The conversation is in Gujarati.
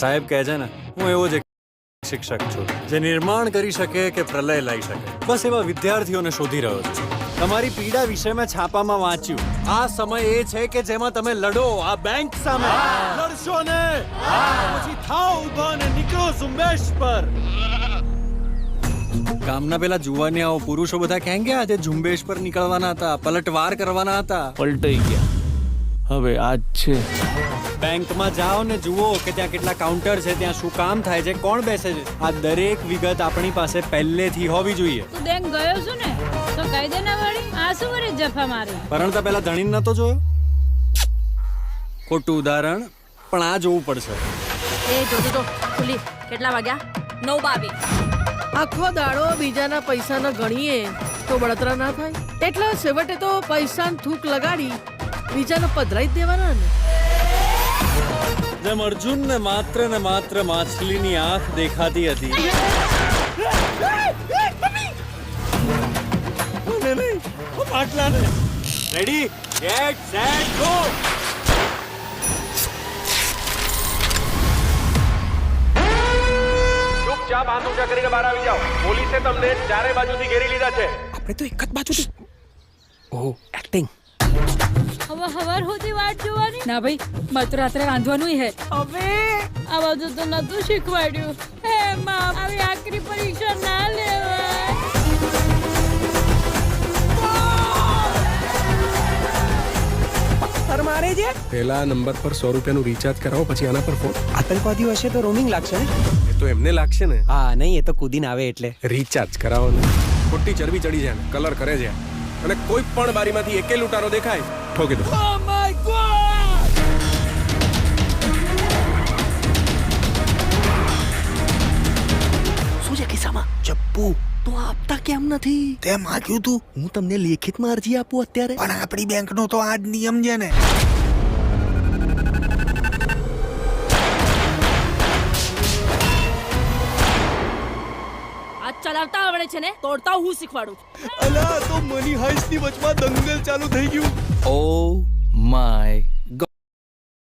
સાહેબ કહે છે ને, હું એવો જ એક શિક્ષક છું જે નિર્માણ કરી શકે કે પ્રલય લાવી શકે. બસ એવા વિદ્યાર્થીઓને શોધી રહ્યો છું. તમારી પીડા વિશે મેં છાપામાં વાંચ્યું. આ સમય એ છે કે જેમાં તમે લડો આ બેંક સામે. લડશો ને પછી થાવ ઊભા ને નીકળો ઝુંબેશ પર. ગામના પેલા જુવાનિયાઓ પુરુષો બધા ક્યાં ગયા? આજે ઝુંબેશ પર નીકળવાના હતા, પલટવાર કરવાના હતા. પલટાઈ ગયા. હવે આજ છે. બેંકમાં જાઓ ને જુઓ કે ત્યાં કેટલા કાઉન્ટર છે, ત્યાં શું કામ થાય છે, કોણ બેસે છે. આ દરેક વિગત આપણી પાસે પહેલેથી હોવી જોઈએ. તું બેંક ગયો છું ને તો કહી દે ને વળી. આ શું વળી જફા મારી? પરણતા પહેલા ધણીને નતો જોયો? ખોટું ઉદાહરણ, પણ આ જોવું પડશે. એ જોજો તો ખુલી કેટલા વાગ્યા? 9:22. આખો દાડો બીજાના પૈસા ન ગણીએ તો બળતરા ના થાય. એટલે છેવટે તો પૈસાને થૂક લગાડી બીજાને પધરાઈ જ દેવાના ને. જેમ અર્જુન ને માત્ર માછલીની આંખ દેખાતી હતી. મને નહીં, માટલાને. Ready, get set go. ચૂપચાપ હાથ ઊંચા કરીને બહાર આવી જાઓ. પોલીસે તમને ચારે બાજુથી ઘેરી લીધા છે. આપણે તો એક જ બાજુથી. ઓહ, એક્ટિંગ. હવે હવાર સુધી વાટ જોવાની? ના ભાઈ, મારે તો રાત્રે રાંધવાનું હે. હવે આ બધું તો નતું શીખવાડ્યું. હે માં, આવી આખરી પરીક્ષા ના લેવાય. મારે છે. પહેલા નંબર પર 100 રૂપિયાનું રિચાર્જ કરાવો, પછી આના પર ફોન. આતંકવાદીઓ હશે તો રોમિંગ લાગશે ને? એ તો એમને લાગશે ને. હા નહીં, એ તો કૂદીને આવે એટલે. રિચાર્જ કરાવો ને. ખોટી ચરબી ચડી જાય ને, કલર કરે છે. અને કોઈ પણ બારીમાંથી એકે લૂંટારો દેખાય ઠોકી દો. Oh my God! શું છે કિસ્સામાં? ચપ્પુ તો આપતા કેમ નથી? તે માંગ્યું તું. હું તમને લેખિતમાં અરજી આપું અત્યારે. પણ આપણી બેંકનો તો આ જ નિયમ છે ને. આ ચલાવતા આવડે છે ને, તોડતા હું શીખવાડું. અલા તો મની હાઈસ્ટની વચમાં દંગલ ચાલુ થઈ ગયું. Oh my